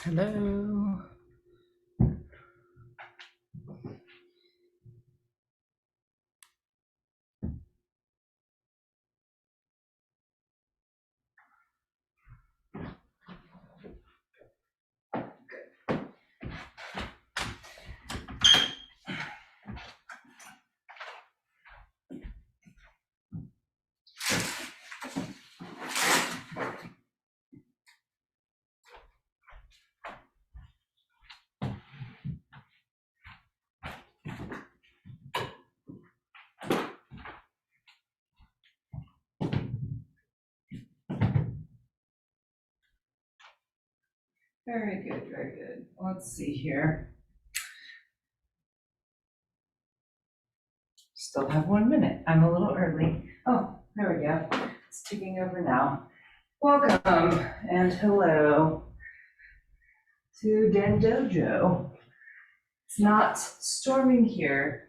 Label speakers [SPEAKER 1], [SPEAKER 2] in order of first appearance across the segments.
[SPEAKER 1] Hello. Very good, very good. Let's see here. Still have 1 minute. I'm a little early. Oh, there we go. It's ticking over now. Welcome and hello to Dojo. It's not storming here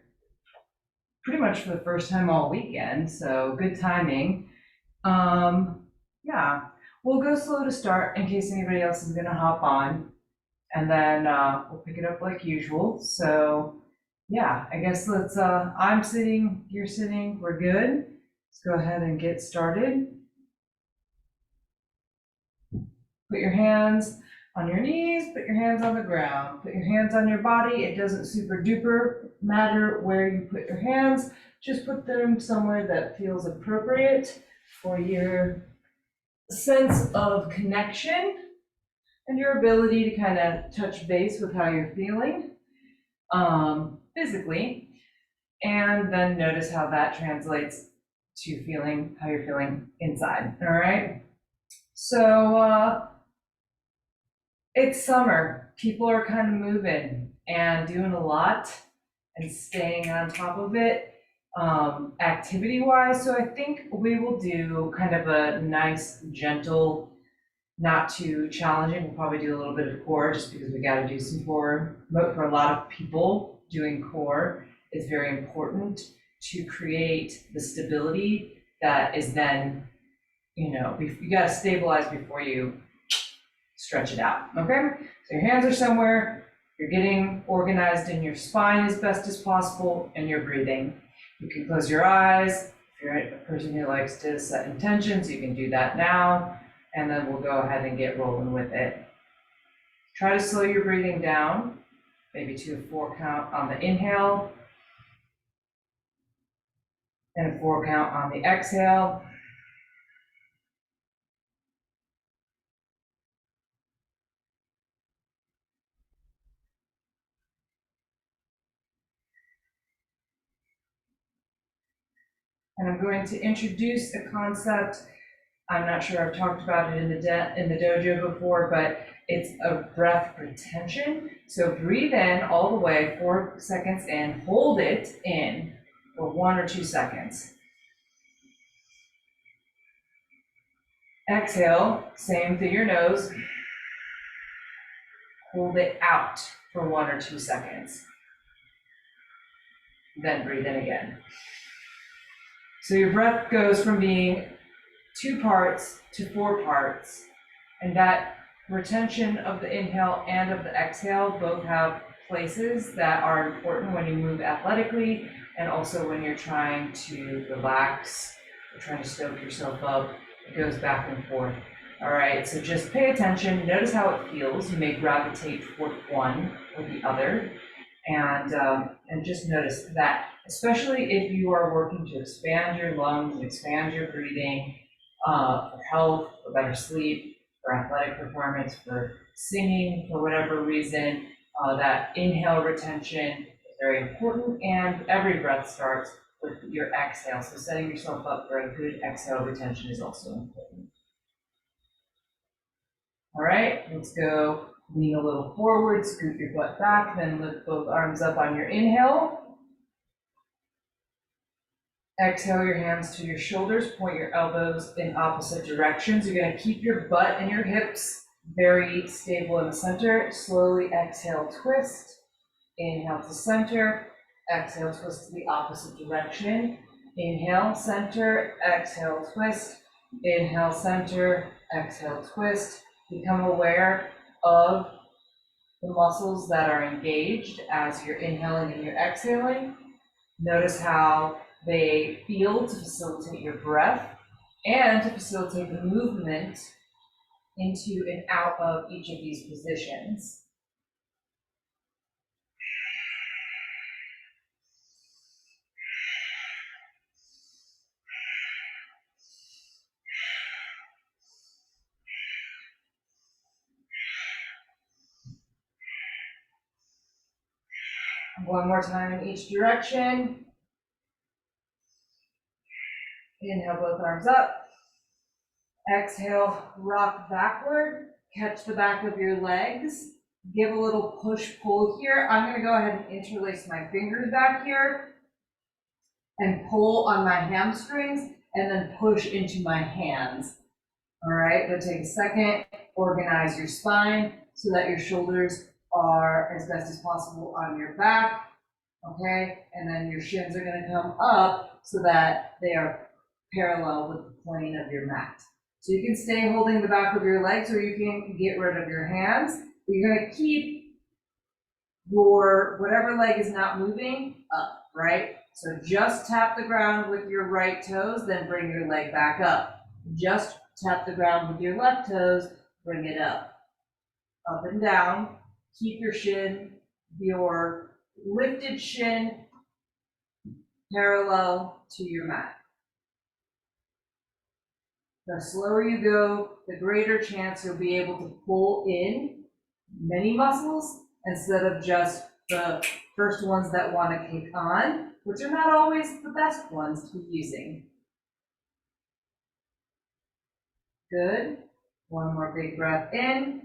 [SPEAKER 1] pretty much for the first time all weekend, so good timing. Yeah, we'll go slow to start in case anybody else is gonna hop on, and then we'll pick it up like usual. So yeah, I guess let's, I'm sitting, you're sitting, we're good. Let's go ahead and get started. Put your hands on your knees, put your hands on the ground, put your hands on your body. It doesn't super duper matter where you put your hands, just put them somewhere that feels appropriate for your sense of connection and your ability to kind of touch base with how you're feeling physically, and then notice how that translates to feeling how you're feeling inside. All right, so it's summer. People are kind of moving and doing a lot and staying on top of it activity wise. So I think we will do kind of a nice, gentle, not too challenging. We'll probably do a little bit of core just because we got to do some core. But for a lot of people, doing core is very important to create the stability that is then, you got to stabilize before you stretch it out. Okay, so your hands are somewhere, you're getting organized in your spine as best as possible, and you're breathing. You can close your eyes. If you're a person who likes to set intentions, you can do that now, and then we'll go ahead and get rolling with it. Try to slow your breathing down, maybe to a 4 count on the inhale, and a 4 count on the exhale. And I'm going to introduce a concept. I'm not sure I've talked about it in the dojo before, but it's a breath retention. So breathe in all the way, 4 seconds in, hold it in for 1 or 2 seconds. Exhale, same through your nose. Hold it out for 1 or 2 seconds. Then breathe in again. So your breath goes from being 2 parts to 4 parts, and that retention of the inhale and of the exhale both have places that are important when you move athletically, and also when you're trying to relax or trying to stoke yourself up. It goes back and forth. All right, so just pay attention, notice how it feels. You may gravitate toward one or the other, and just notice that, especially if you are working to expand your lungs and expand your breathing, for health, for better sleep, for athletic performance, for singing, for whatever reason, that inhale retention is very important, and every breath starts with your exhale. So setting yourself up for a good exhale retention is also important. All right, let's go. Lean a little forward, scoot your butt back, then lift both arms up on your inhale. Exhale your hands to your shoulders, point your elbows in opposite directions. You're going to keep your butt and your hips very stable in the center. Slowly exhale, twist. Inhale to center. Exhale, twist to the opposite direction. Inhale, center. Exhale, twist. Inhale, center. Exhale, twist. Become aware of the muscles that are engaged as you're inhaling and you're exhaling. Notice how they feel to facilitate your breath and to facilitate the movement into and out of each of these positions. One more time in each direction. Inhale, both arms up. Exhale, rock backward. Catch the back of your legs. Give a little push-pull here. I'm going to go ahead and interlace my fingers back here and pull on my hamstrings and then push into my hands. All right, but take a second, organize your spine so that your shoulders are as best as possible on your back, okay? And then your shins are gonna come up so that they are parallel with the plane of your mat. So you can stay holding the back of your legs or you can get rid of your hands, but you're gonna keep your, whatever leg is not moving, up, right? So just tap the ground with your right toes, then bring your leg back up. Just tap the ground with your left toes, bring it up and down. Keep your lifted shin parallel to your mat. The slower you go, the greater chance you'll be able to pull in many muscles instead of just the first ones that want to kick on, which are not always the best ones to be using. Good. One more big breath in.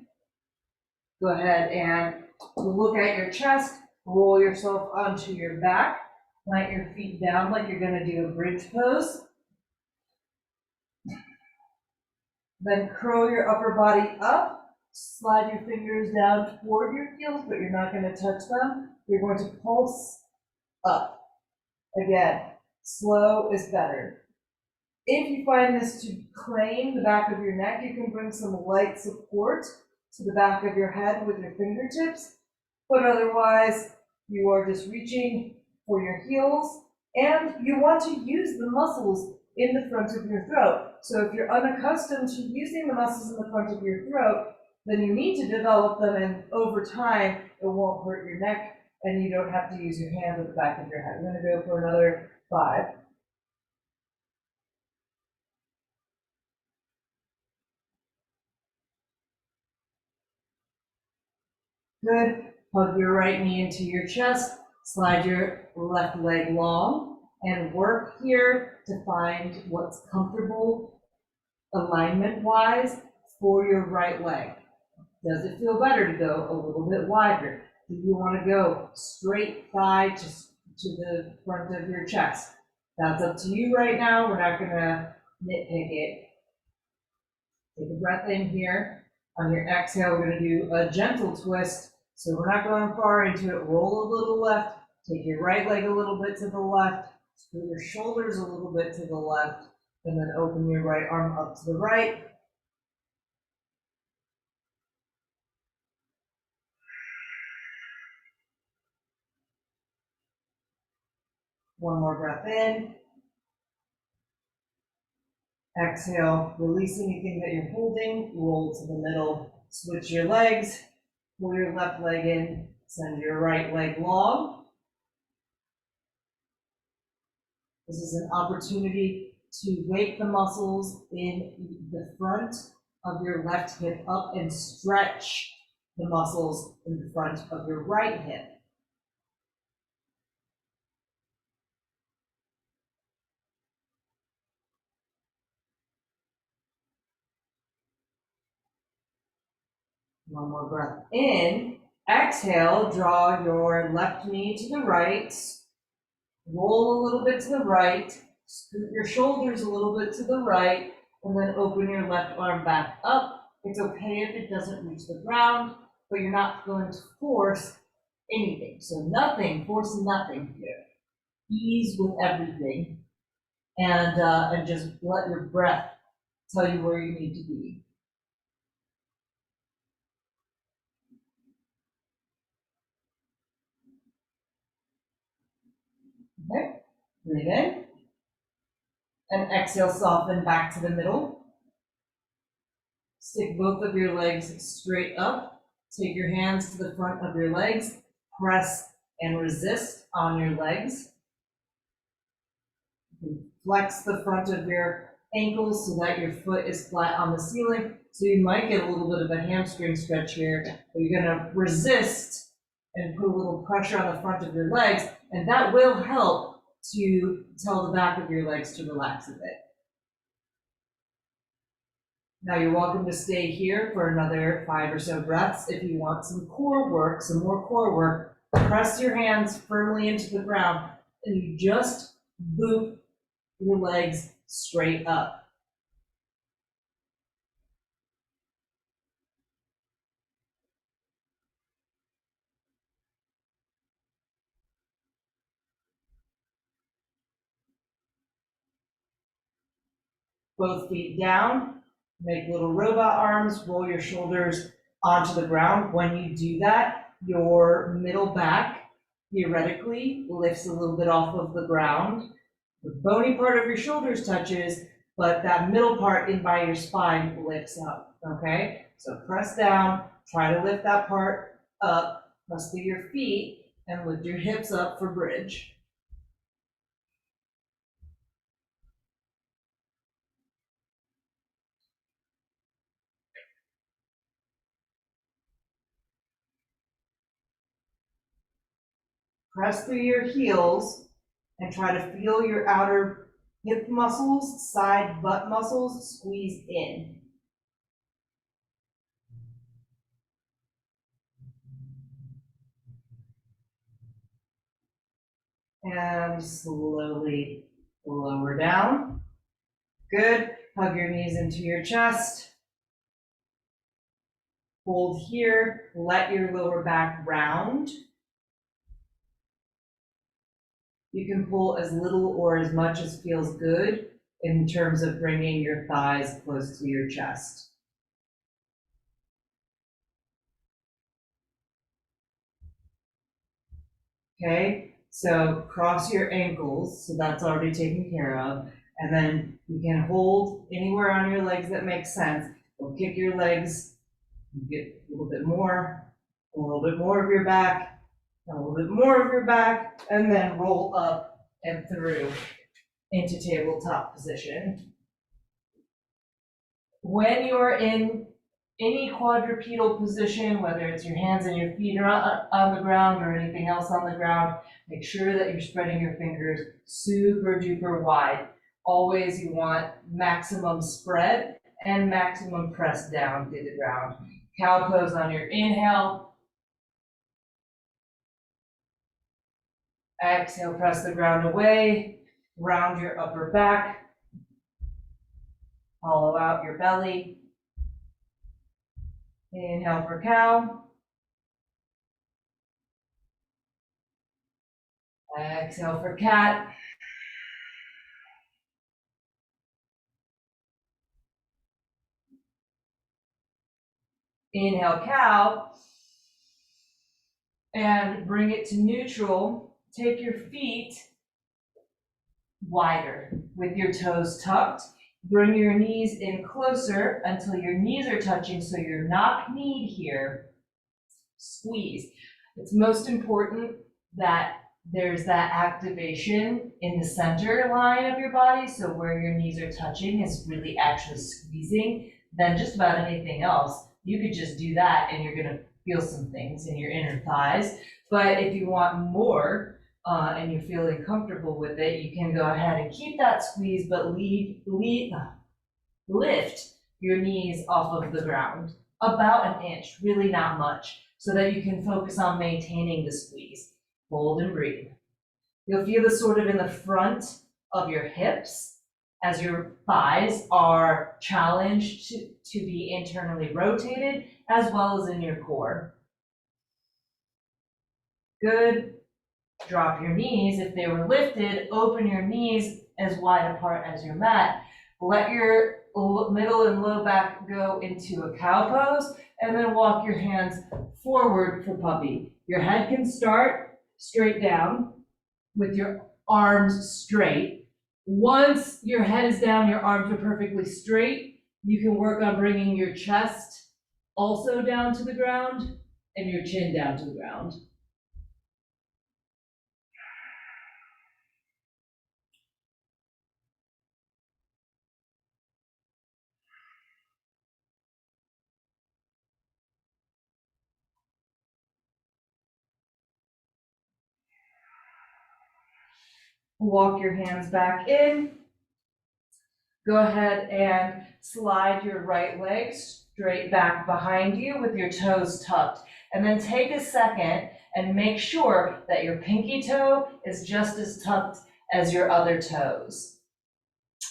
[SPEAKER 1] Go ahead and look at your chest, roll yourself onto your back, plant your feet down like you're going to do a bridge pose. Then curl your upper body up, slide your fingers down toward your heels, but you're not going to touch them. You're going to pulse up. Again, slow is better. If you find this to claim the back of your neck, you can bring some light support to the back of your head with your fingertips, but otherwise you are just reaching for your heels and you want to use the muscles in the front of your throat. So if you're unaccustomed to using the muscles in the front of your throat, then you need to develop them, and over time it won't hurt your neck and you don't have to use your hands at the back of your head. I'm going to go for another 5. Good. Hug your right knee into your chest, slide your left leg long, and work here to find what's comfortable alignment-wise for your right leg. Does it feel better to go a little bit wider? Do you want to go straight thigh to the front of your chest? That's up to you right now. We're not going to nitpick it. Take a breath in here. On your exhale, we're going to do a gentle twist. So we're not going far into it. Roll a little left. Take your right leg a little bit to the left. Screw your shoulders a little bit to the left. And then open your right arm up to the right. One more breath in. Exhale, release anything that you're holding. Roll to the middle. Switch your legs. Pull your left leg in. Send your right leg long. This is an opportunity to wake the muscles in the front of your left hip up and stretch the muscles in the front of your right hip. One more breath in. Exhale, draw your left knee to the right. Roll a little bit to the right. Scoot your shoulders a little bit to the right. And then open your left arm back up. It's okay if it doesn't reach the ground, but you're not going to force anything. So nothing, force nothing here. Ease with everything. And just let your breath tell you where you need to be. Okay, breathe in. And exhale, soften back to the middle. Stick both of your legs straight up. Take your hands to the front of your legs. Press and resist on your legs. Flex the front of your ankles so that your foot is flat on the ceiling. So you might get a little bit of a hamstring stretch here, but you're gonna resist and put a little pressure on the front of your legs, and that will help to tell the back of your legs to relax a bit. Now you're welcome to stay here for another 5 or so breaths. If you want some core work, some more core work, press your hands firmly into the ground and you just boot your legs straight up. Both feet down, make little robot arms, roll your shoulders onto the ground. When you do that, your middle back theoretically lifts a little bit off of the ground. The bony part of your shoulders touches, but that middle part in by your spine lifts up, okay? So press down, try to lift that part up, press through your feet, and lift your hips up for bridge. Press through your heels and try to feel your outer hip muscles, side butt muscles squeeze in. And slowly lower down. Good. Hug your knees into your chest. Hold here. Let your lower back round. You can pull as little or as much as feels good in terms of bringing your thighs close to your chest. Okay, so cross your ankles, so that's already taken care of. And then you can hold anywhere on your legs that makes sense. You'll kick your legs, you get a little bit more of your back, a little bit more of your back, and then roll up and through into tabletop position. When you're in any quadrupedal position, whether it's your hands and your feet are on the ground or anything else on the ground, make sure that you're spreading your fingers super duper wide. Always you want maximum spread and maximum press down to the ground. Cow pose on your inhale. Exhale, press the ground away. Round your upper back. Hollow out your belly. Inhale for cow. Exhale for cat. Inhale cow. And bring it to neutral. Take your feet wider with your toes tucked. Bring your knees in closer until your knees are touching, so you're knock-kneed here. Squeeze. It's most important that there's that activation in the center line of your body, so where your knees are touching is really actually squeezing than just about anything else. You could just do that and you're gonna feel some things in your inner thighs. But if you want more, and you're feeling comfortable with it, you can go ahead and keep that squeeze, but lift your knees off of the ground, about an inch, really not much, so that you can focus on maintaining the squeeze. Hold and breathe. You'll feel this sort of in the front of your hips as your thighs are challenged to be internally rotated, as well as in your core. Good. Drop your knees. If they were lifted, open your knees as wide apart as your mat. Let your middle and low back go into a cow pose, and then walk your hands forward for puppy. Your head can start straight down with your
[SPEAKER 2] arms straight. Once your head is down, your arms are perfectly straight, you can work on bringing your chest also down to the ground and your chin down to the ground.
[SPEAKER 1] Walk your hands back in. Go ahead and slide your right leg straight back behind you with your toes tucked. And then take a second and make sure that your pinky toe is just as tucked as your other toes,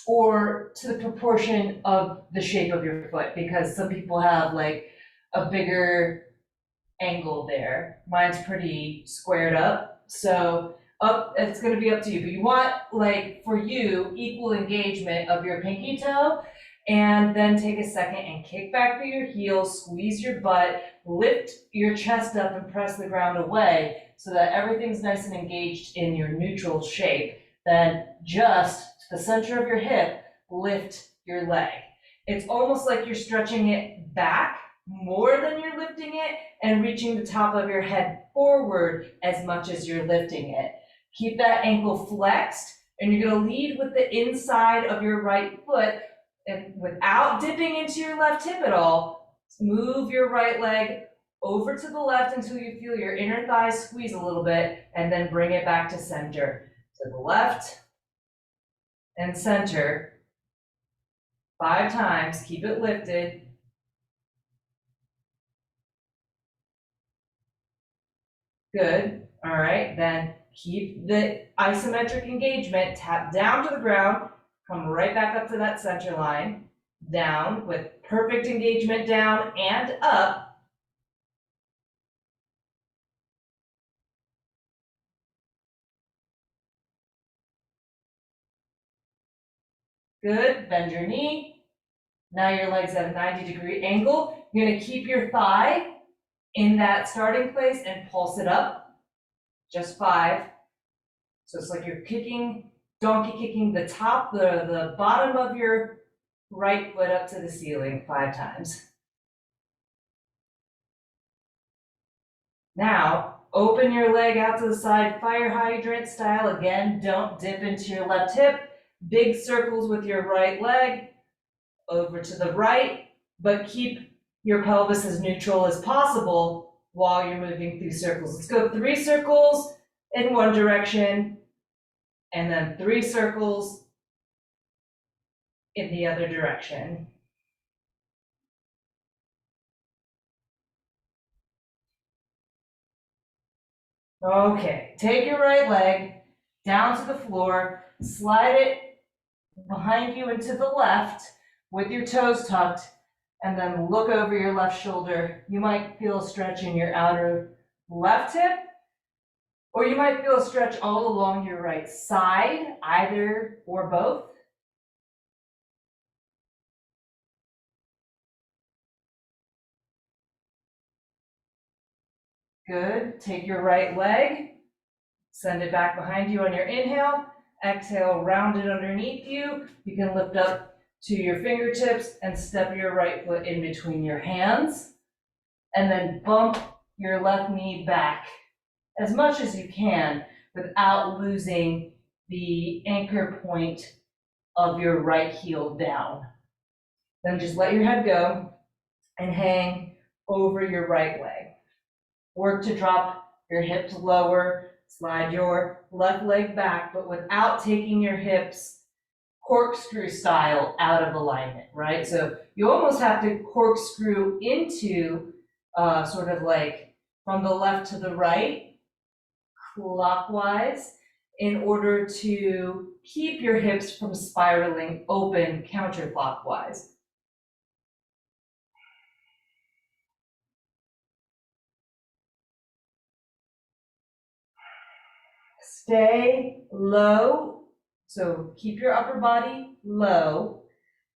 [SPEAKER 1] or to the proportion of the shape of your foot, because some people have like a bigger angle there. Mine's pretty squared up, so it's gonna be up to you, but you want, like, for you, equal engagement of your pinky toe, and then take a second and kick back through your heels, squeeze your butt, lift your chest up and press the ground away so that everything's nice and engaged in your neutral shape. Then just to the center of your hip, lift your leg. It's almost like you're stretching it back more than you're lifting it, and reaching the top of your head forward as much as you're lifting it. Keep that ankle flexed, and you're gonna lead with the inside of your right foot, and without dipping into your left hip at all, move your right leg over to the left until you feel your inner thighs squeeze a little bit, and then bring it back to center. To the left and center. 5 times, keep it lifted. Good. All right, then keep the isometric engagement, tap down to the ground, come right back up to that center line, down with perfect engagement down and up. Good, bend your knee. Now your leg's at a 90-degree angle. You're gonna keep your thigh in that starting place and pulse it up, just 5. So it's like you're kicking, donkey kicking the top, the bottom of your right foot up to the ceiling 5 times. Now, open your leg out to the side, fire hydrant style. Again, don't dip into your left hip. Big circles with your right leg, over to the right, but keep your pelvis as neutral as possible while you're moving through circles. Let's go 3 circles in one direction, and then 3 circles in the other direction. Okay, take your right leg down to the floor, slide it behind you and to the left with your toes tucked, and then look over your left shoulder. You might feel a stretch in your outer left hip, or you might feel a stretch all along your right side, either or both. Good. Take your right leg, send it back behind you on your inhale. Exhale, round it underneath you. You can lift up to your fingertips and step your right foot in between your hands. And then bump your left knee back as much as you can without losing the anchor point of your right heel down. Then just let your head go and hang over your right leg. Work to drop your hips lower, slide your left leg back, but without taking your hips corkscrew style out of alignment, right? So you almost have to corkscrew into sort of like from the left to the right, clockwise, in order to keep your hips from spiraling open counterclockwise. Stay low, so keep your upper body low,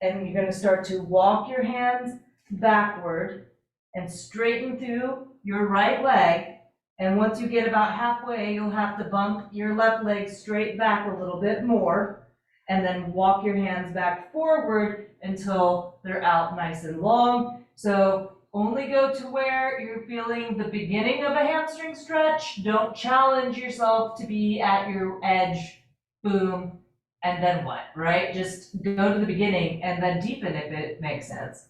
[SPEAKER 1] and you're going to start to walk your hands backward and straighten through your right leg
[SPEAKER 2] And once you get about halfway, you'll have to bump your left leg straight back a little bit more, and then walk your hands back forward until they're out nice and long. So only go to where you're feeling the beginning of a hamstring stretch. Don't challenge yourself to be at your edge, boom, and then what, right? Just go to the beginning and then deepen if it makes sense.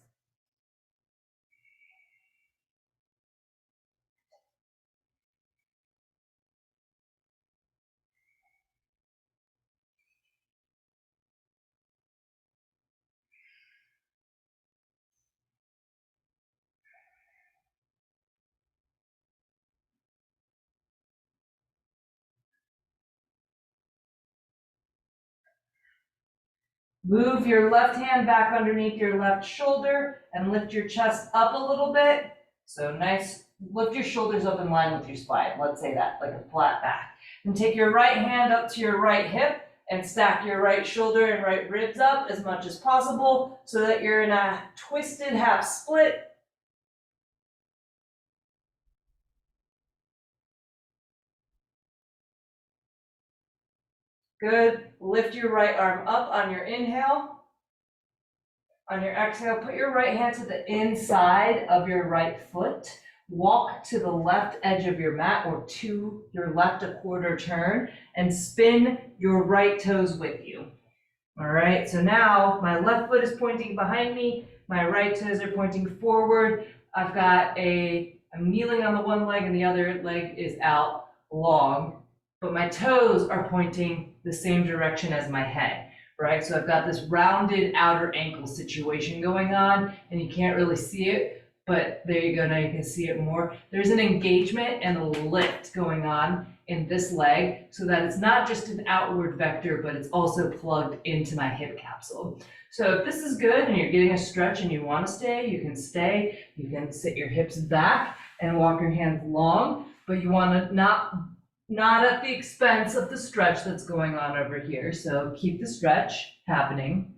[SPEAKER 2] Move your left hand back underneath your left shoulder and lift your chest up a little bit. So nice, lift your shoulders up in line with your spine. Let's say that, like a flat back. And take your right hand up to your right hip and stack your right shoulder and right ribs up as much as possible so that you're in a twisted half split. Good. Lift your right arm up on your inhale. On your exhale, put your right hand to the inside of your right foot. Walk to the left edge of your mat or to your left a quarter turn and spin your right toes with you. All right, so now my left foot is pointing behind me. My right toes are pointing forward. I'm kneeling on the one leg and the other leg is out long, but my toes are pointing the same direction as my head, right? So I've got this rounded outer ankle situation going on, and you can't really see it, but there you go, now you can see it more. There's an engagement and a lift going on in this leg so that it's not just an outward vector, but it's also plugged into my hip capsule. So if this is good and you're getting a stretch and you want to stay, you can stay. You can sit your hips back and walk your hands long, but you want to not at the expense of the stretch that's going on over here. So keep the stretch happening.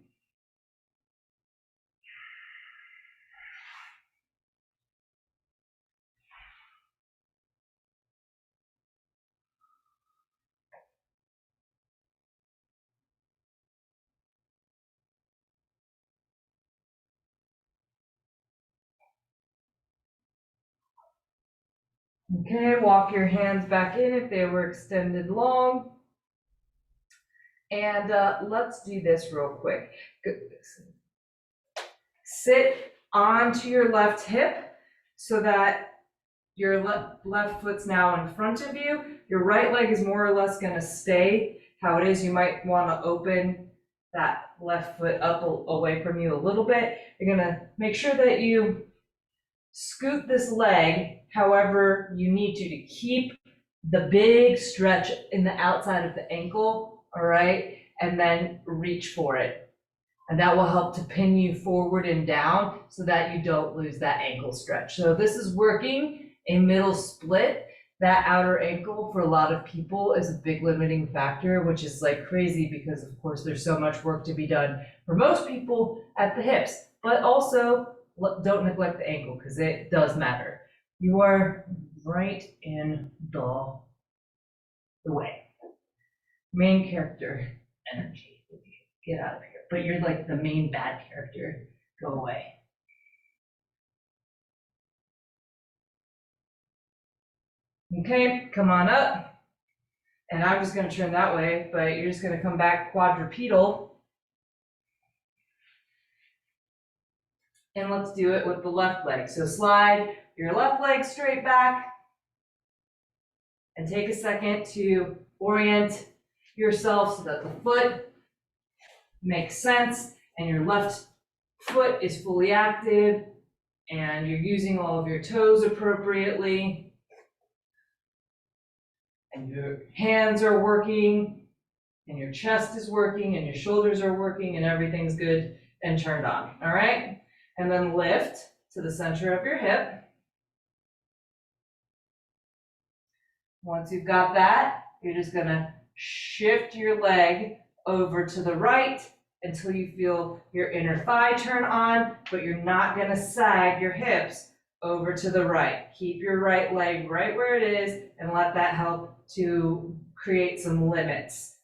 [SPEAKER 2] Okay, walk your hands back in if they were extended long. And let's do this real quick. Sit onto your left hip so that your left foot's now in front of you. Your right leg is more or less going to stay how it is. You might want to open that left foot up away from you a little bit. You're going to make sure that you scoot this leg however you need to keep the big stretch in the outside of the ankle, all right? And then reach for it. And that will help to pin you forward and down so that you don't lose that ankle stretch. So this is working a middle split. That outer ankle for a lot of people is a big limiting factor, which is like crazy because of course there's so much work to be done for most people at the hips, but also don't neglect the ankle because it does matter. You are right in the way. Main character energy. Get out of here. But you're like the main bad character. Go away. Okay, come on up. And I'm just going to turn that way, but you're just going to come back quadrupedal. And let's do it with the left leg. So slide your left leg straight back and take a second to orient yourself so that the foot makes sense and your left foot is fully active and you're using all of your toes appropriately and your hands are working and your chest is working and your shoulders are working and everything's good and turned on, all right? And then lift to the center of your hip. Once you've got that, you're just gonna shift your leg over to the right until you feel your inner thigh turn on, but you're not gonna sag your hips
[SPEAKER 1] over to the right. Keep your right leg right where it is and let that help to create some limits.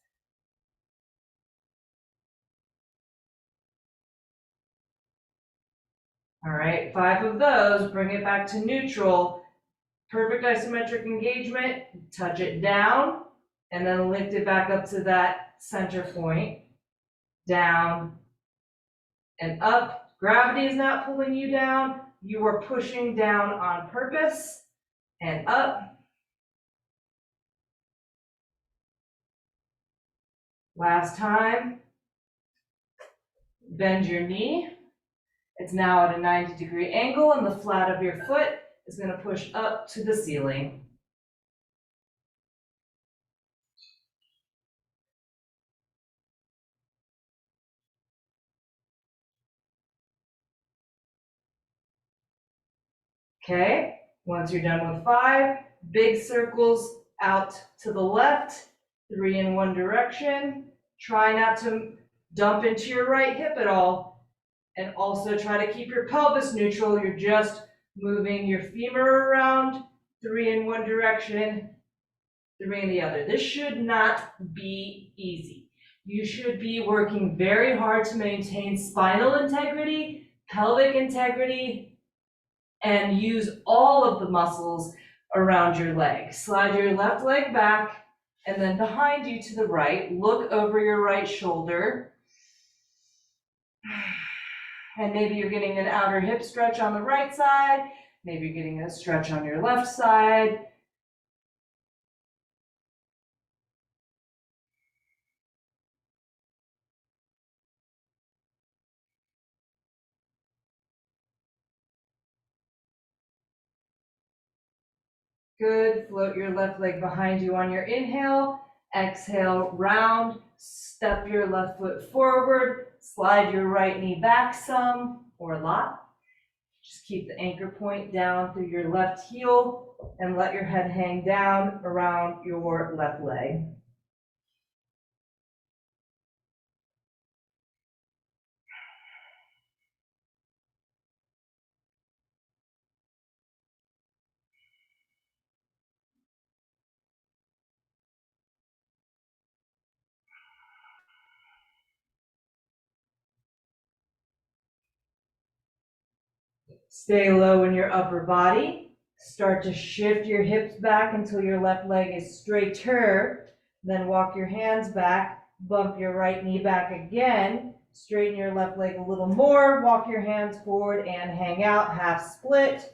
[SPEAKER 1] All right, 5 of those, bring it back to neutral. Perfect isometric engagement, touch it down, and then lift it back up to that center point. Down and up. Gravity is not pulling you down. You are pushing down on purpose. And up. Last time. Bend your knee. It's now at a 90-degree angle, and the flat of your foot is going to push up to the ceiling. Okay, once you're done with 5, big circles out to the left, 3 in one direction. Try not to dump into your right hip at all, and also try to keep your pelvis neutral. You're just moving your femur around, 3 in one direction, 3 in the other. This should not be easy. You should be working very hard to maintain spinal integrity, pelvic integrity, and use all of the muscles around your leg. Slide your left leg back, and then behind you to the right, look over your right shoulder. And maybe you're getting an outer hip stretch on the right side, maybe you're getting a stretch on your left side. Good, float your left leg behind you on your inhale. Exhale, round, step your left foot forward, slide your right knee back some, or a lot. Just keep the anchor point down through your left heel and let your head hang down around your left leg. Stay low in your upper body. Start to shift your hips back until your left leg is straighter. Then walk your hands back, bump your right knee back again, straighten your left leg a little more, walk your hands forward and hang out, half split.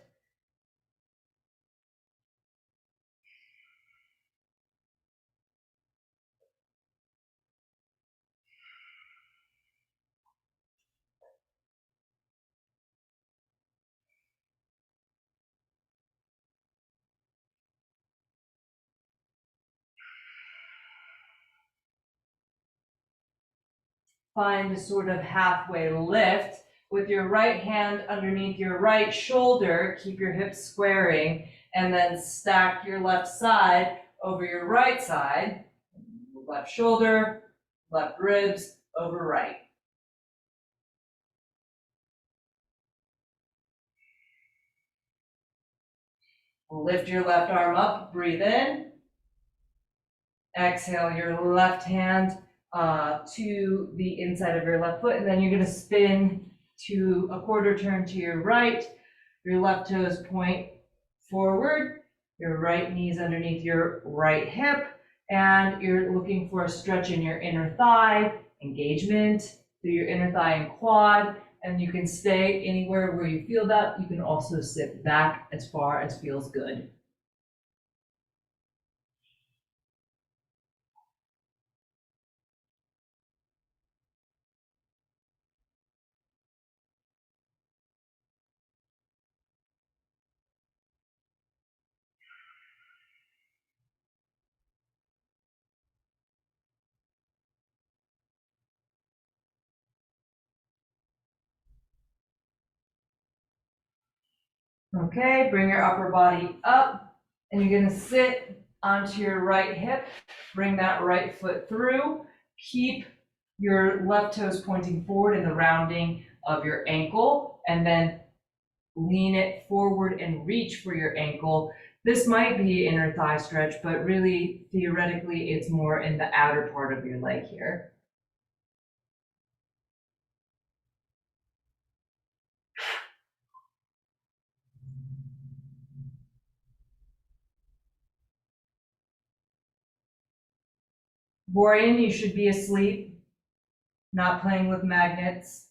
[SPEAKER 1] Find a sort of halfway lift with your right hand underneath your right shoulder. Keep your hips squaring, and then stack your left side over your right side. Left shoulder, left ribs, over right. Lift your left arm up, breathe in. Exhale your left hand to the inside of your left foot, and then you're going to spin to a quarter turn to your right. Your left toes point forward, your right knee's underneath your right hip, and you're looking for a stretch in your inner thigh, engagement through your inner thigh and quad, and you can stay anywhere where you feel that. You can also sit back as far as feels good. Okay, bring your upper body up, and you're gonna sit onto your right hip, bring that right foot through, keep your left toes pointing forward in the rounding of your ankle, and then lean it forward and reach for your ankle. This might be inner thigh stretch, but really, theoretically, it's more in the outer part of your leg here. Borean, you should be asleep, not playing with magnets.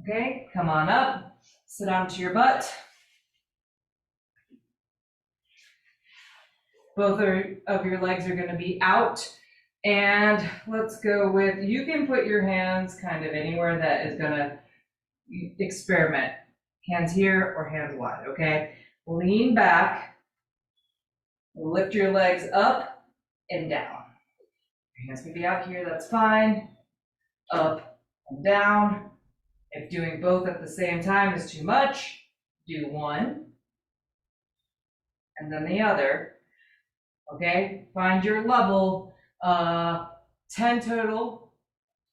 [SPEAKER 1] Okay, come on up, sit onto your butt. Both of your legs are gonna be out. And let's go with, you can put your hands kind of anywhere that is gonna experiment. Hands here or hands wide, okay? Lean back, lift your legs up and down. Your hands can be out here, that's fine. Up and down. If doing both at the same time is too much, do one and then the other. Okay, find your level. 10 total,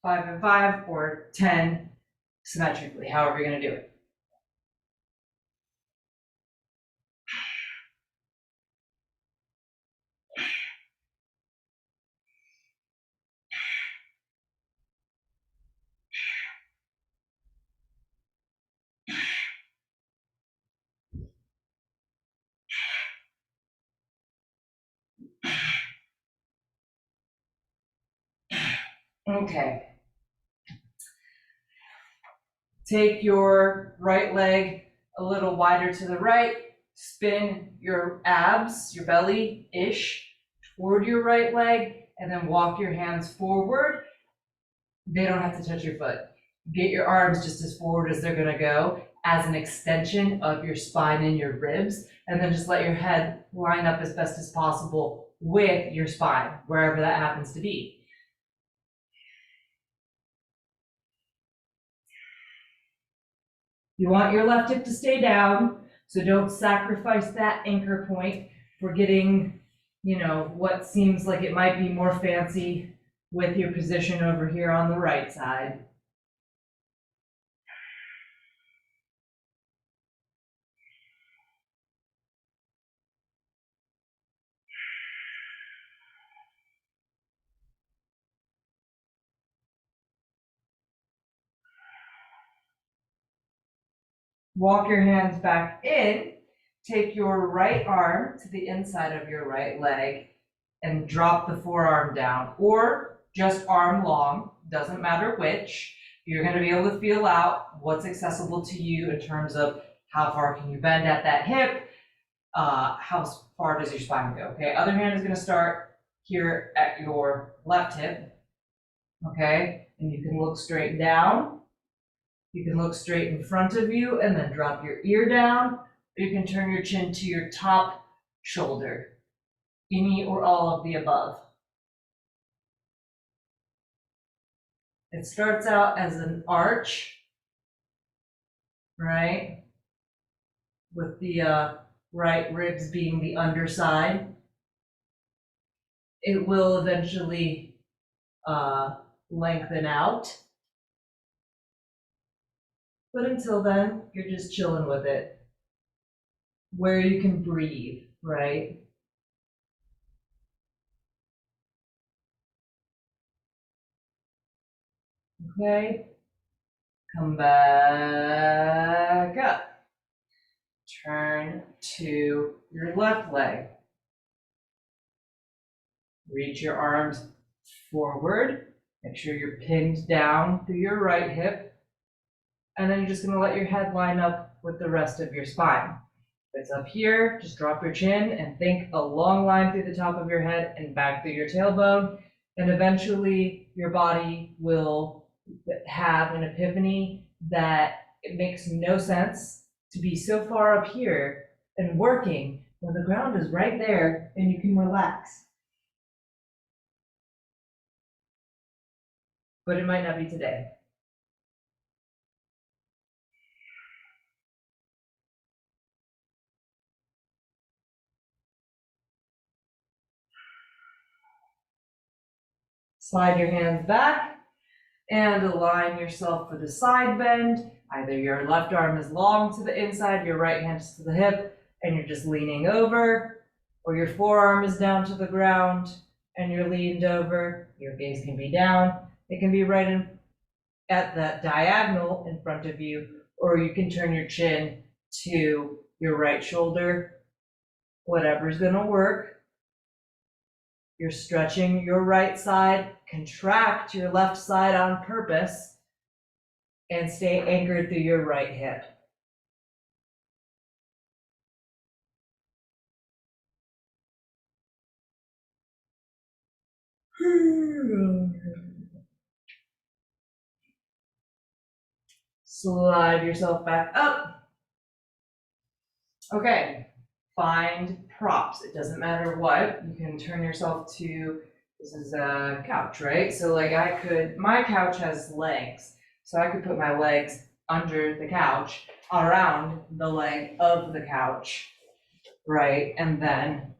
[SPEAKER 1] 5 and 5, or 10 symmetrically, however you're gonna do it. Okay. Take your right leg a little wider to the right, spin your abs, your belly-ish, toward your right leg, and then walk your hands forward. They don't have to touch your foot. Get your arms just as forward as they're gonna go, as an extension of your spine and your ribs, and then just let your head line up as best as possible with your spine, wherever that happens to be. You want your left hip to stay down, so don't sacrifice that anchor point for getting, what seems like it might be more fancy with your position over here on the right side. Walk your hands back in, take your right arm to the inside of your right leg and drop the forearm down, or just arm long, doesn't matter which. You're gonna be able to feel out what's accessible to you in terms of how far can you bend at that hip, how far does your spine go, okay? Other hand is gonna start here at your left hip, okay? And you can look straight down. You can look straight in front of you and then drop your ear down, or you can turn your chin to your top shoulder. Any or all of the above. It starts out as an arch, right? With the right ribs being the underside. It will eventually lengthen out. But until then, you're just chilling with it. Where you can breathe, right? Okay. Come back up. Turn to your left leg. Reach your arms forward. Make sure you're pinned down through your right hip. And then you're just gonna let your head line up with the rest of your spine. If it's up here, just drop your chin and think a long line through the top of your head and back through your tailbone. And eventually your body will have an epiphany that it makes no sense to be so far up here and working when the ground is right there and you can relax. But it might not be today. Slide your hands back And align yourself for the side bend. Either your left arm is long to the inside, your right hand is to the hip, and you're just leaning over, or your forearm is down to the ground and you're leaned over. Your gaze can be down. It can be right in at that diagonal in front of you, or you can turn your chin to your right shoulder, whatever's gonna work. You're stretching your right side, contract your left side on purpose, and stay anchored through your right hip. Slide yourself back up. Okay, find props. It doesn't matter what. You can turn yourself to, this is a couch, right? So like my couch has legs. So I could put my legs under the couch, around the leg of the couch, right? And then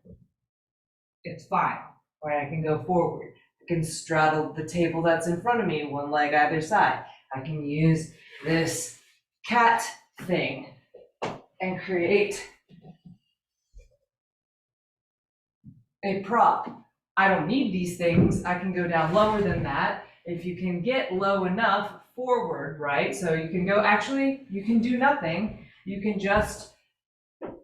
[SPEAKER 1] it's fine. Or I can go forward. I can straddle the table that's in front of me, one leg either side. I can use this cat thing and create a prop. I don't need these things. I can go down lower than that. If you can get low enough forward, right? So you can go, actually, you can do nothing. You can just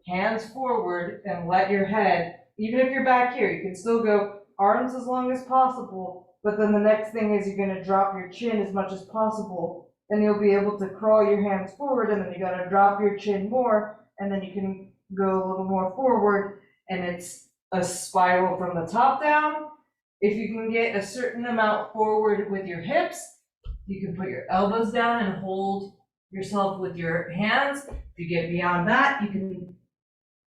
[SPEAKER 1] hands forward and let your head, even if you're back here, you can still go arms as long as possible, but then the next thing is you're gonna drop your chin as much as possible, and you'll be able to crawl your hands forward, and then you gotta drop your chin more, and then you can go a little more forward, and it's a spiral from the top down. If you can get a certain amount forward with your hips, you can put your elbows down and hold yourself with your hands. If you get beyond that, you can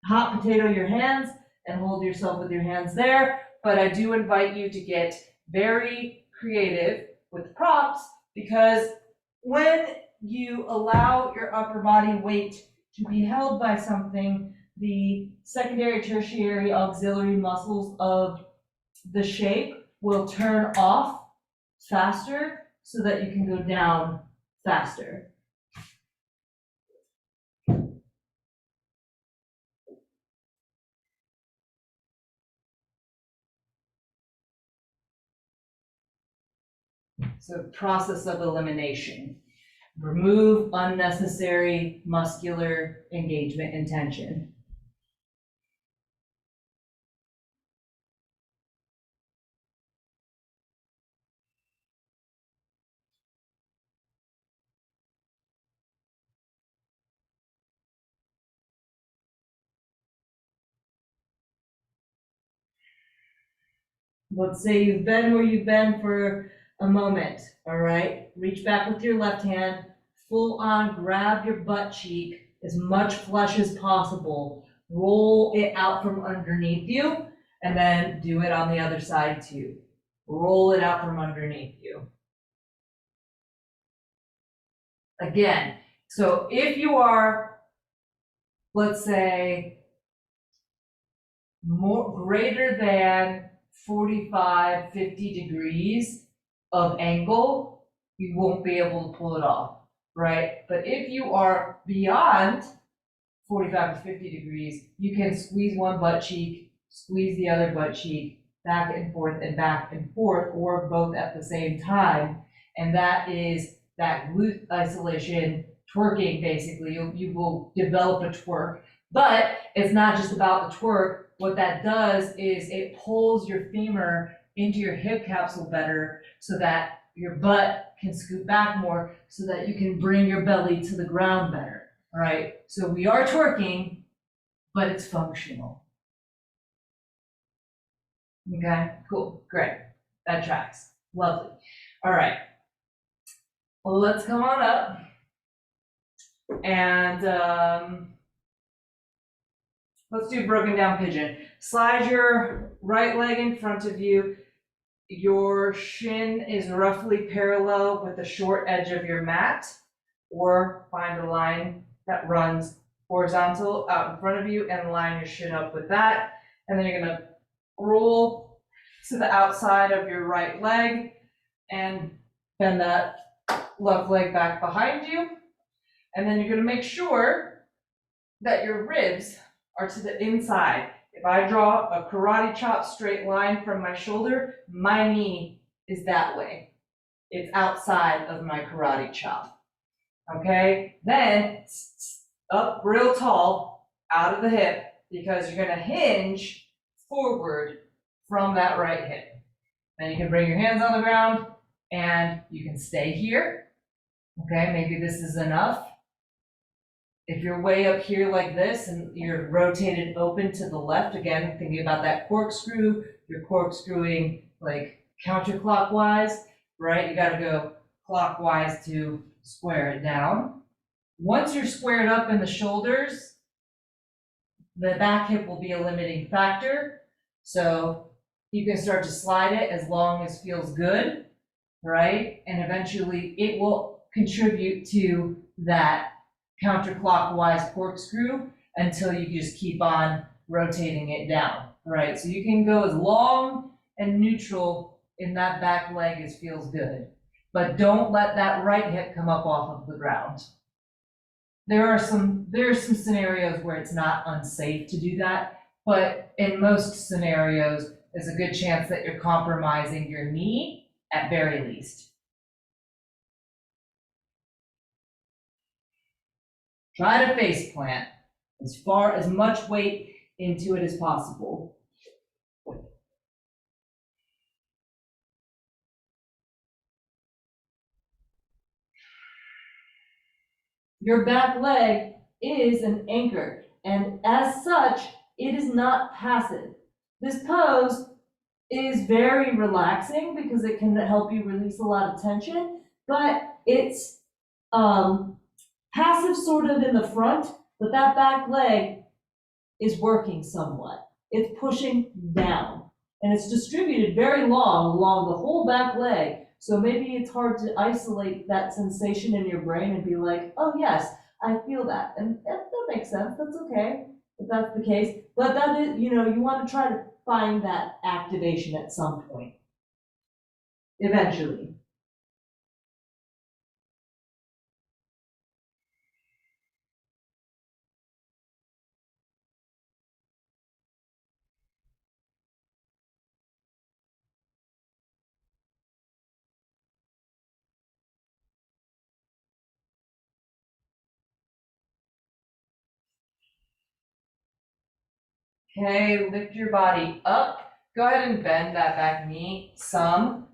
[SPEAKER 1] hot potato your hands and hold yourself with your hands there. But I do invite you to get very creative with props, because when you allow your upper body weight to be held by something, the secondary, tertiary, auxiliary muscles of the shape will turn off faster so that you can go down faster. So process of elimination. Remove unnecessary muscular engagement and tension. Let's say you've been where you've been for a moment, all right? Reach back with your left hand, full on grab your butt cheek, as much flesh as possible. Roll it out from underneath you, and then do it on the other side too. Roll it out from underneath you. Again, so if you are, let's say, greater than 45, 50 degrees of angle, you won't be able to pull it off, right? But if you are beyond 45 to 50 degrees, you can squeeze one butt cheek, squeeze the other butt cheek, back and forth, or both at the same time. And that is that glute isolation, twerking, basically. You will develop a twerk, but it's not just about the twerk. What that does is it pulls your femur into your hip capsule better, so that your butt can scoot back more, so that you can bring your belly to the ground better, all right? So we are twerking, but it's functional. Okay, cool, great, that tracks, lovely. All right, well, let's come on up, and let's do broken down pigeon. Slide your right leg in front of you. Your shin is roughly parallel with the short edge of your mat, or find a line that runs horizontal out in front of you and line your shin up with that. And then you're gonna roll to the outside of your right leg and Bend that left leg back behind you. And then you're gonna make sure that your ribs are to the inside. If I draw a karate chop straight line from my shoulder, my knee is that way. It's outside of my karate chop. Okay? Then up real tall, out of the hip, because you're gonna hinge forward from that right hip. Then you can bring your hands on the ground and you can stay here. Okay, maybe this is enough. If you're way up here like this and you're rotated open to the left, again, thinking about that corkscrew, you're corkscrewing like counterclockwise, right? You gotta go clockwise to square it down. Once you're squared up in the shoulders, the back hip will be a limiting factor. So you can start to slide it as long as feels good, right? And eventually it will contribute to that counterclockwise corkscrew until you just keep on rotating it down, right? So you can go as long and neutral in that back leg as feels good, but don't let that right hip come up off of the ground. There are some scenarios where it's not unsafe to do that, but in most scenarios, there's a good chance that you're compromising your knee at very least. Try to face plant as much weight into it as possible. Your back leg is an anchor, and as such, it is not passive. This pose is very relaxing because it can help you release a lot of tension, but it's passive sort of in the front, but that back leg is working somewhat. It's pushing down, and it's distributed very long along the whole back leg. So maybe it's hard to isolate that sensation in your brain and be like, oh yes, I feel that. And that makes sense, that's okay, if that's the case. But that is, you want to try to find that activation at some point, eventually. Okay, lift your body up. Go ahead and bend that back knee some.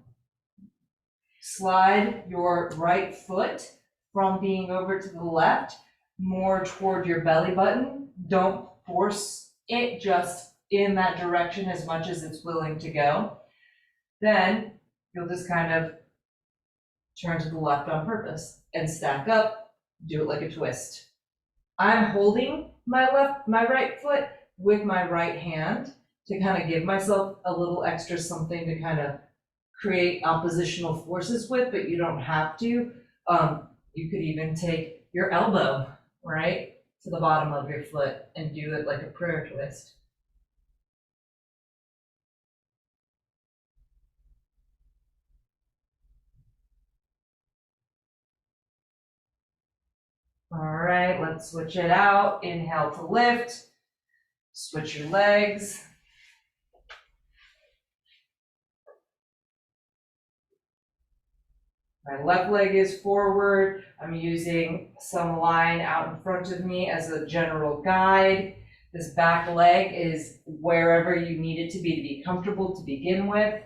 [SPEAKER 1] Slide your right foot from being over to the left, more toward your belly button. Don't force it, just in that direction as much as it's willing to go. Then you'll just kind of turn to the left on purpose and stack up, do it like a twist. I'm holding my right foot with my right hand to kind of give myself a little extra something to kind of create oppositional forces with, but you don't have to. You could even take your elbow, right, to the bottom of your foot and do it like a prayer twist. All right, let's switch it out. Inhale to lift. Switch your legs. My left leg is forward. I'm using some line out in front of me as a general guide. This back leg is wherever you need it to be comfortable to begin with.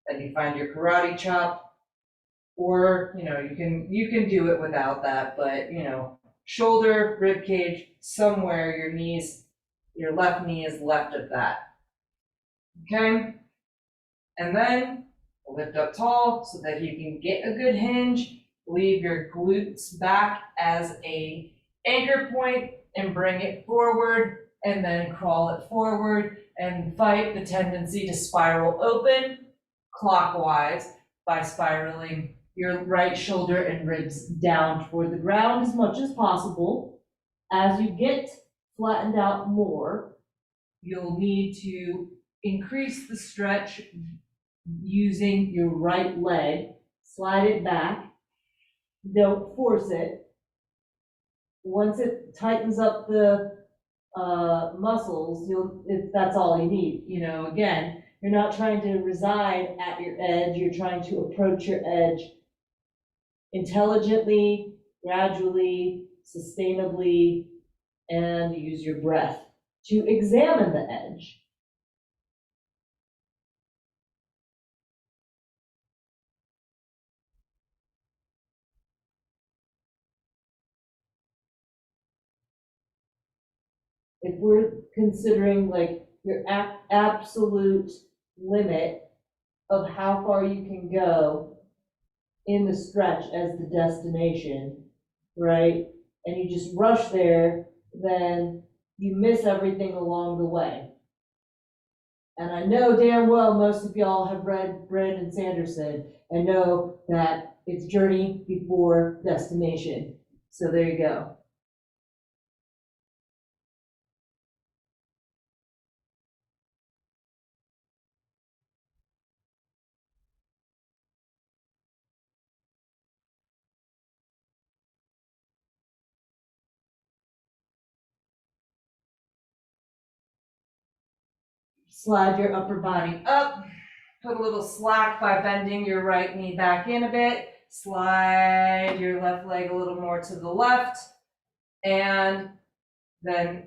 [SPEAKER 1] Then you find your karate chop, or you can do it without that, but shoulder, rib cage, somewhere your left knee is left of that. Okay? And then lift up tall so that you can get a good hinge. Leave your glutes back as a anchor point and bring it forward, and then crawl it forward and fight the tendency to spiral open clockwise by spiraling your right shoulder and ribs down toward the ground as much as possible. As you get flattened out more, you'll need to increase the stretch using your right leg
[SPEAKER 2] slide it back. Don't force it. Once it tightens up the muscles, that's all you need. You know, again, you're not trying to reside at your edge, you're trying to approach your edge intelligently, gradually, sustainably, and use your breath to examine the edge. If we're considering like your absolute limit of how far you can go in the stretch as the destination, right? And you just rush there, then you miss everything along the way. And I know damn well most of y'all have read Brandon Sanderson and know that it's journey before destination. So there you go. Slide your upper body up.
[SPEAKER 1] Put a little slack by bending your right knee back in a bit. Slide your left leg a little more to the left. And then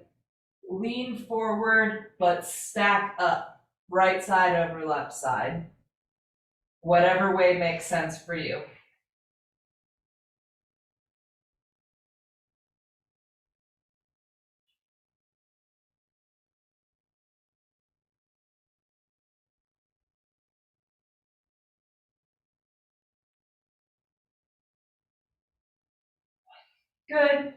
[SPEAKER 1] lean forward, but stack up. Right side over left side. Whatever way makes sense for you. Good.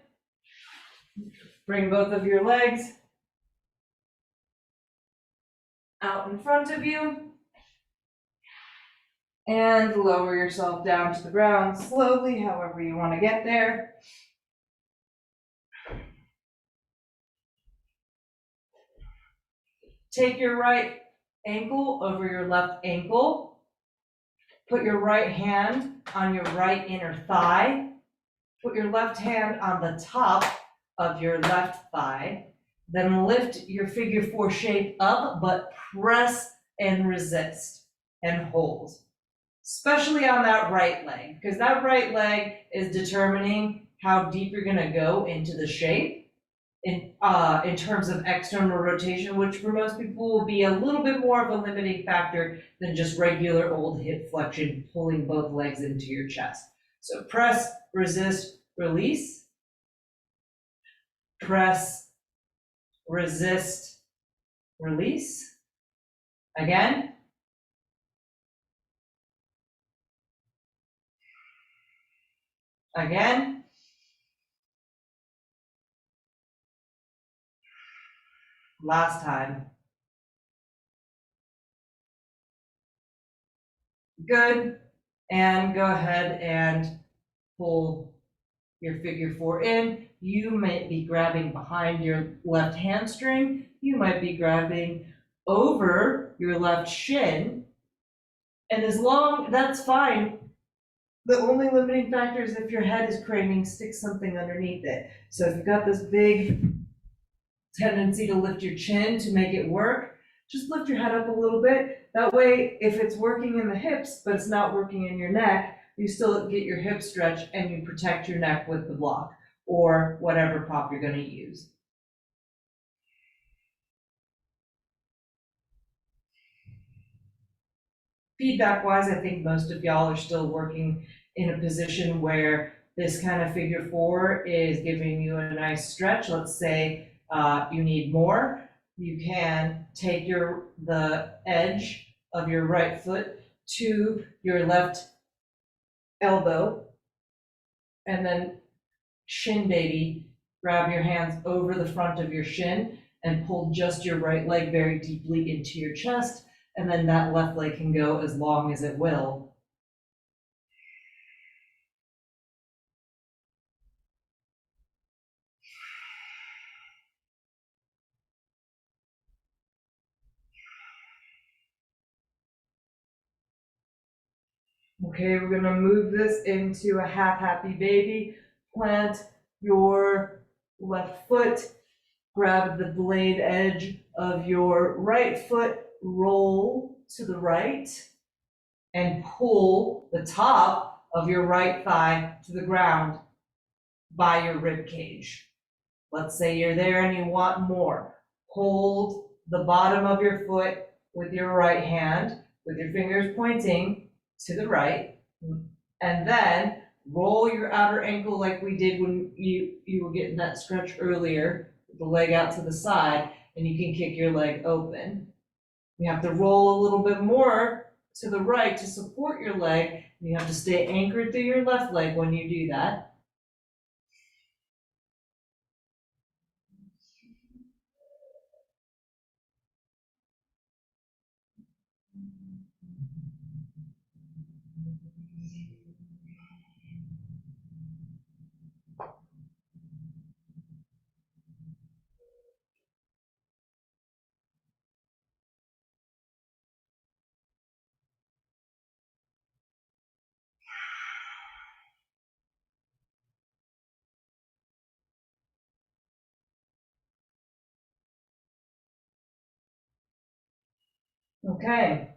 [SPEAKER 1] Bring both of your legs out in front of you. And lower yourself down to the ground slowly, however you want to get there. Take your right ankle over your left ankle. Put your right hand on your right inner thigh. Put your left hand on the top of your left thigh. Then lift your figure four shape up, but press and resist and hold. Especially on that right leg, because that right leg is determining how deep you're gonna go into the shape in terms of external rotation, which for most people will be a little bit more of a limiting factor than just regular old hip flexion, pulling both legs into your chest. So press, resist, release. Press, resist, release. Again. Again. Last time. Good. And go ahead and pull your figure four in. You might be grabbing behind your left hamstring. You might be grabbing over your left shin. And as long, that's fine. The only limiting factor is if your head is craning, stick something underneath it. So if you've got this big tendency to lift your chin to make it work, just lift your head up a little bit. That way, if it's working in the hips, but it's not working in your neck, you still get your hip stretch and you protect your neck with the block or whatever prop you're going to use. Feedback wise, I think most of y'all are still working in a position where this kind of figure four is giving you a nice stretch. Let's say you need more. You can take the edge of your right foot to your left elbow and then shin baby, grab your hands over the front of your shin and pull just your right leg very deeply into your chest, and then that left leg can go as long as it will. Okay, we're gonna move this into a half happy baby. Plant your left foot, grab the blade edge of your right foot, roll to the right, and pull the top of your right thigh to the ground by your rib cage. Let's say you're there and you want more. Hold the bottom of your foot with your right hand, with your fingers pointing to the right, and then roll your outer ankle like we did when you were getting that stretch earlier, with the leg out to the side, and you can kick your leg open. You have to roll a little bit more to the right to support your leg. You have to stay anchored through your left leg when you do that. Okay.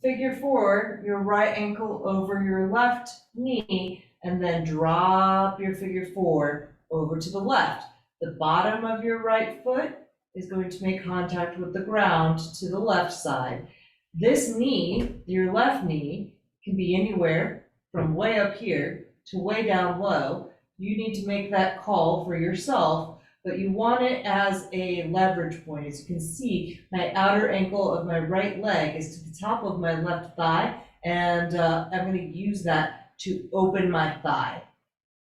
[SPEAKER 1] Figure four, your right ankle over your left knee, and then drop your figure four over to the left. The bottom of your right foot is going to make contact with the ground to the left side. This knee, your left knee, can be anywhere from way up here to way down low. You need to make that call for yourself, but you want it as a leverage point. As you can see, my outer ankle of my right leg is to the top of my left thigh, and I'm going to use that to open my thigh.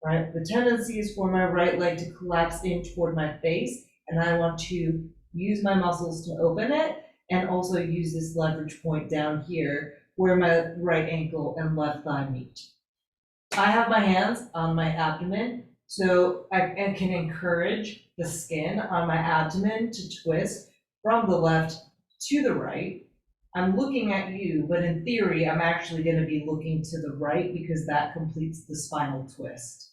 [SPEAKER 1] Right? The tendency is for my right leg to collapse in toward my face, and I want to use my muscles to open it, and also use this leverage point down here where my right ankle and left thigh meet. I have my hands on my abdomen, so I can encourage the skin on my abdomen to twist from the left to the right. I'm looking at you, but in theory, I'm actually going to be looking to the right because that completes the spinal twist.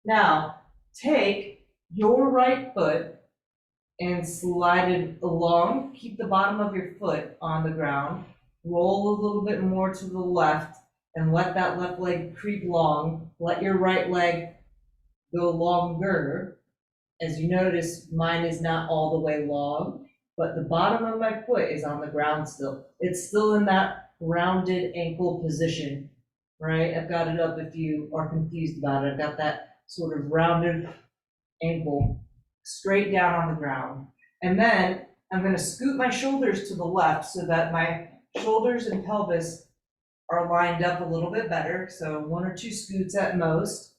[SPEAKER 1] Now, take your right foot and slide it along. Keep the bottom of your foot on the ground. Roll a little bit more to the left and let that left leg creep long. Let your right leg go longer. As you notice, mine is not all the way long, but the bottom of my foot is on the ground still. It's still in that rounded ankle position, right? I've got it up if you are confused about it. I've got that sort of rounded ankle straight down on the ground. And then I'm going to scoot my shoulders to the left so that my shoulders and pelvis are lined up a little bit better. So 1 or 2 scoots at most.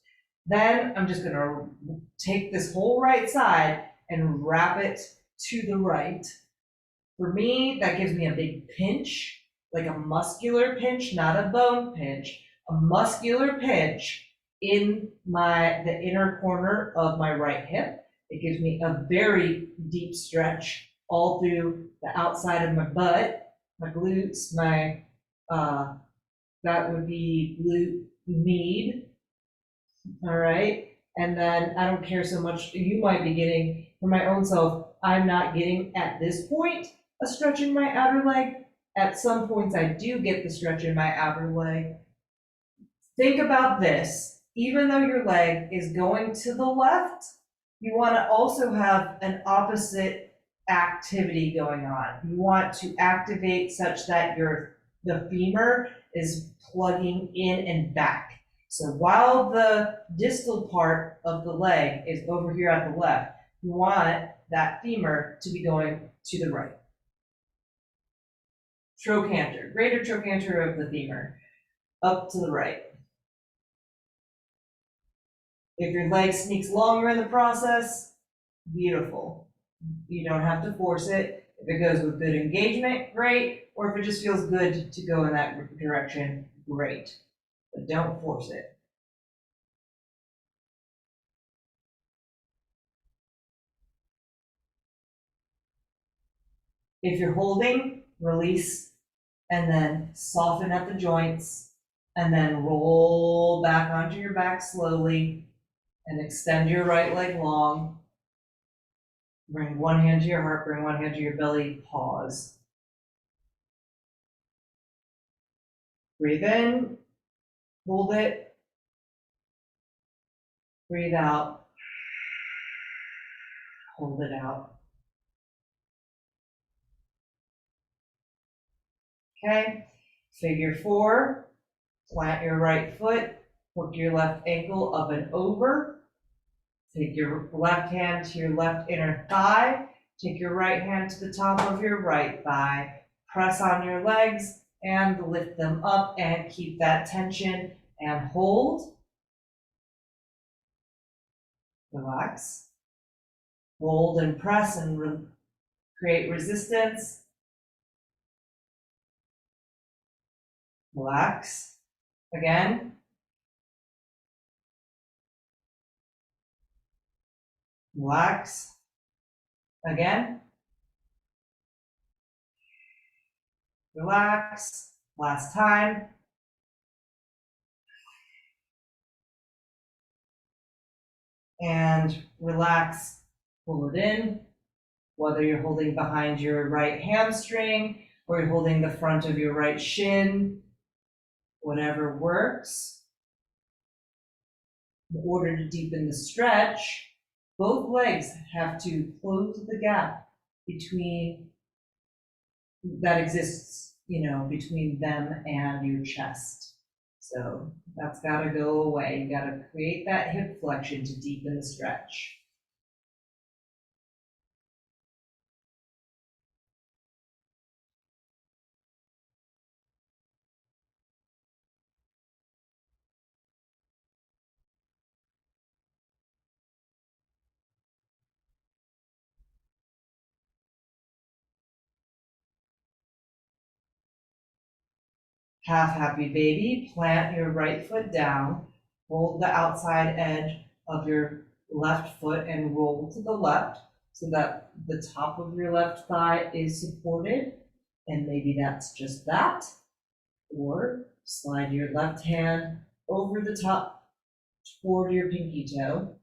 [SPEAKER 1] Then I'm just going to take this whole right side and wrap it to the right. For me, that gives me a big pinch, like a muscular pinch, not a bone pinch, a muscular pinch in the inner corner of my right hip. It gives me a very deep stretch all through the outside of my butt, my glutes, that would be glute med. All right. And then I don't care so much, you might be getting, for my own self, I'm not getting at this point a stretch in my outer leg. At some points I do get the stretch in my outer leg. Think about this. Even though your leg is going to the left, you want to also have an opposite activity going on. You want to activate such that the femur is plugging in and back. So while the distal part of the leg is over here at the left, you want that femur to be going to the right. Trochanter, greater trochanter of the femur, up to the right. If your leg sneaks longer in the process, beautiful. You don't have to force it. If it goes with good engagement, great. Or if it just feels good to go in that direction, great. But don't force it. If you're holding, release, and then soften at the joints, and then roll back onto your back slowly, and extend your right leg long. Bring one hand to your heart, bring one hand to your belly, pause. Breathe in, hold it, breathe out, hold it out. Okay, figure four, plant your right foot, hook your left ankle up and over. Take your left hand to your left inner thigh, take your right hand to the top of your right thigh, press on your legs and lift them up and keep that tension and hold. Relax. Hold and press and create resistance. Relax. Again. Relax. Again. Relax. Last time. And relax. Pull it in. Whether you're holding behind your right hamstring or you're holding the front of your right shin, whatever works. In order to deepen the stretch, both legs have to close the gap between that exists, between them and your chest. So that's got to go away. You got to create that hip flexion to deepen the stretch. Half happy baby, plant your right foot down, hold the outside edge of your left foot and roll to the left so that the top of your left thigh is supported. And maybe that's just that. Or slide your left hand over the top toward your pinky toe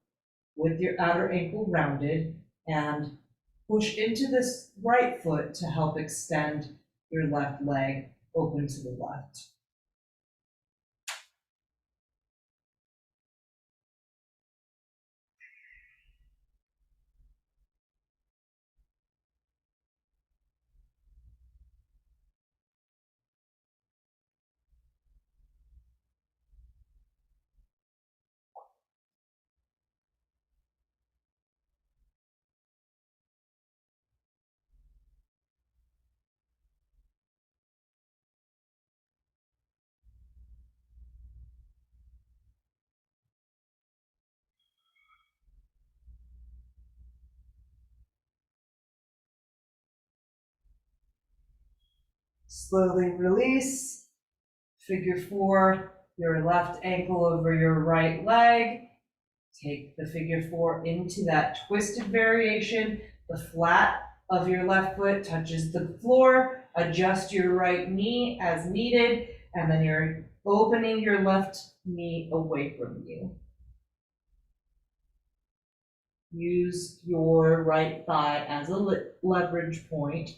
[SPEAKER 1] with your outer ankle rounded and push into this right foot to help extend your left leg open to the left. Slowly release. Figure four, your left ankle over your right leg. Take the figure four into that twisted variation. The flat of your left foot touches the floor. Adjust your right knee as needed, and then you're opening your left knee away from you. Use your right thigh as a leverage point.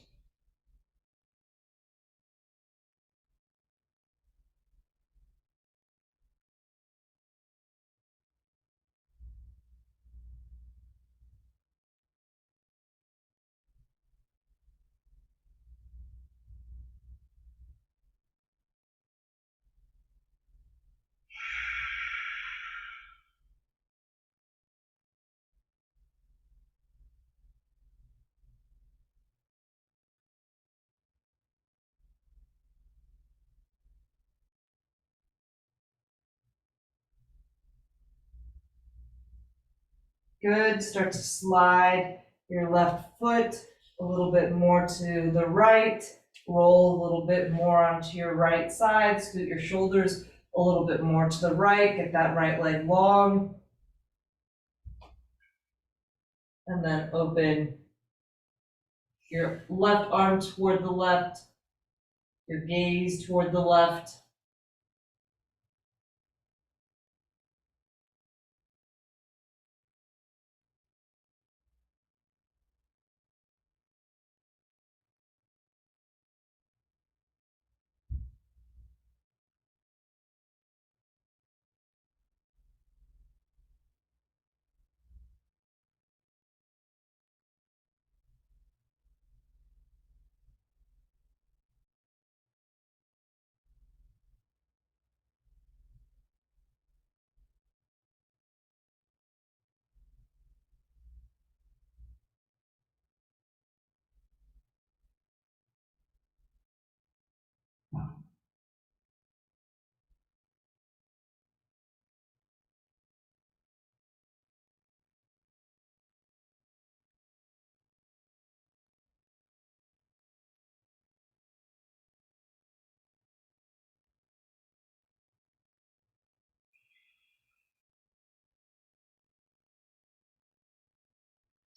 [SPEAKER 1] Good. Start to slide your left foot a little bit more to the right, roll a little bit more onto your right side, scoot your shoulders a little bit more to the right, get that right leg long. And then open your left arm toward the left, your gaze toward the left.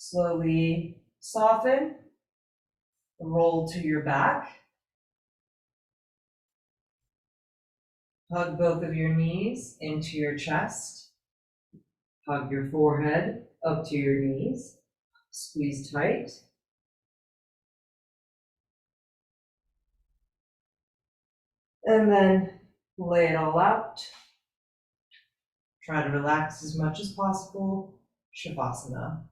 [SPEAKER 1] Slowly soften, roll to your back. Hug both of your knees into your chest. Hug your forehead up to your knees. Squeeze tight. And then lay it all out. Try to relax as much as possible. Shavasana.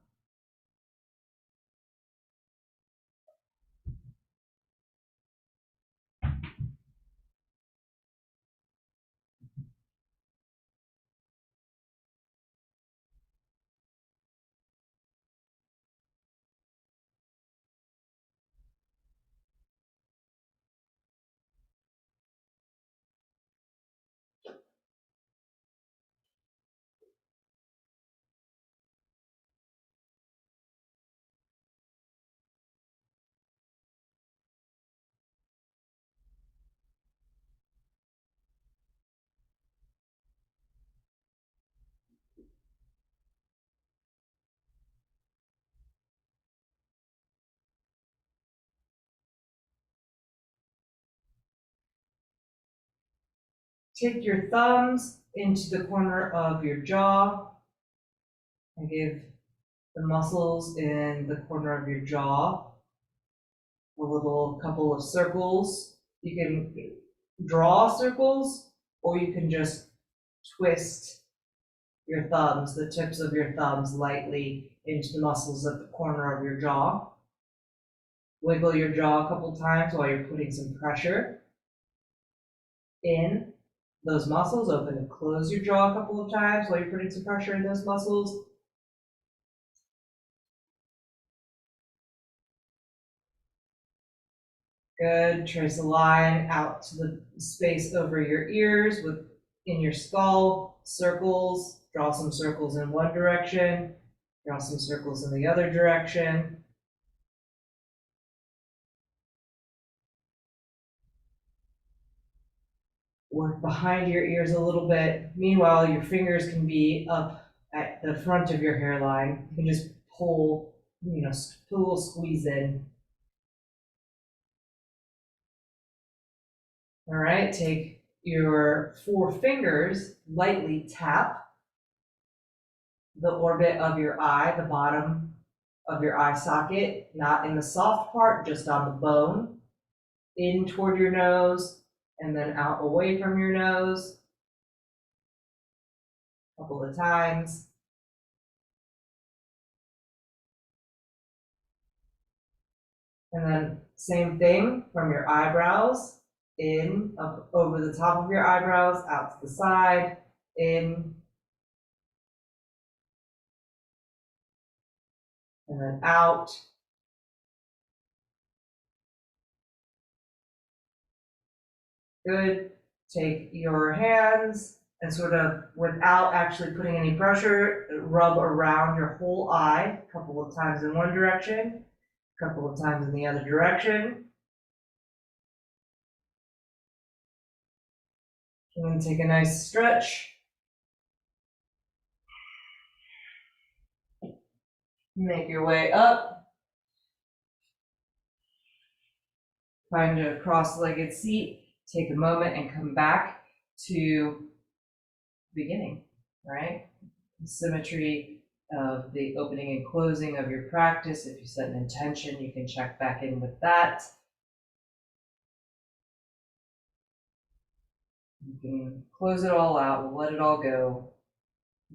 [SPEAKER 1] Take your thumbs into the corner of your jaw and give the muscles in the corner of your jaw a little couple of circles. You can draw circles or you can just twist your thumbs, the tips of your thumbs lightly into the muscles at the corner of your jaw. Wiggle your jaw a couple times while you're putting some pressure in those muscles. Open and close your jaw a couple of times while you're putting some pressure in those muscles. Good. Trace a line out to the space over your ears in your skull. Circles. Draw some circles in one direction. Draw some circles in the other direction. Work behind your ears a little bit. Meanwhile, your fingers can be up at the front of your hairline. You can just pull, pull, squeeze in. All right, take your 4 fingers, lightly tap the orbit of your eye, the bottom of your eye socket, not in the soft part, just on the bone, in toward your nose, and then out away from your nose. A couple of times. And then same thing from your eyebrows, in, up over the top of your eyebrows, out to the side, in, and then out. Good. Take your hands and sort of, without actually putting any pressure, rub around your whole eye, a couple of times in one direction, a couple of times in the other direction. And then take a nice stretch. Make your way up. Find a cross-legged seat. Take a moment and come back to the beginning, right? The symmetry of the opening and closing of your practice. If you set an intention, you can check back in with that. You can close it all out, let it all go.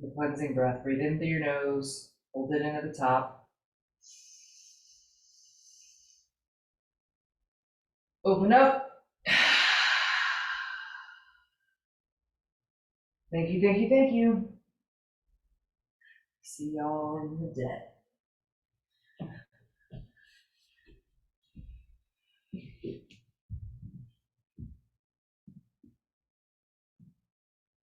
[SPEAKER 1] The cleansing breath. Breathe in through your nose, hold it in at the top. Open up. Thank you, thank you, thank you. See y'all in the day.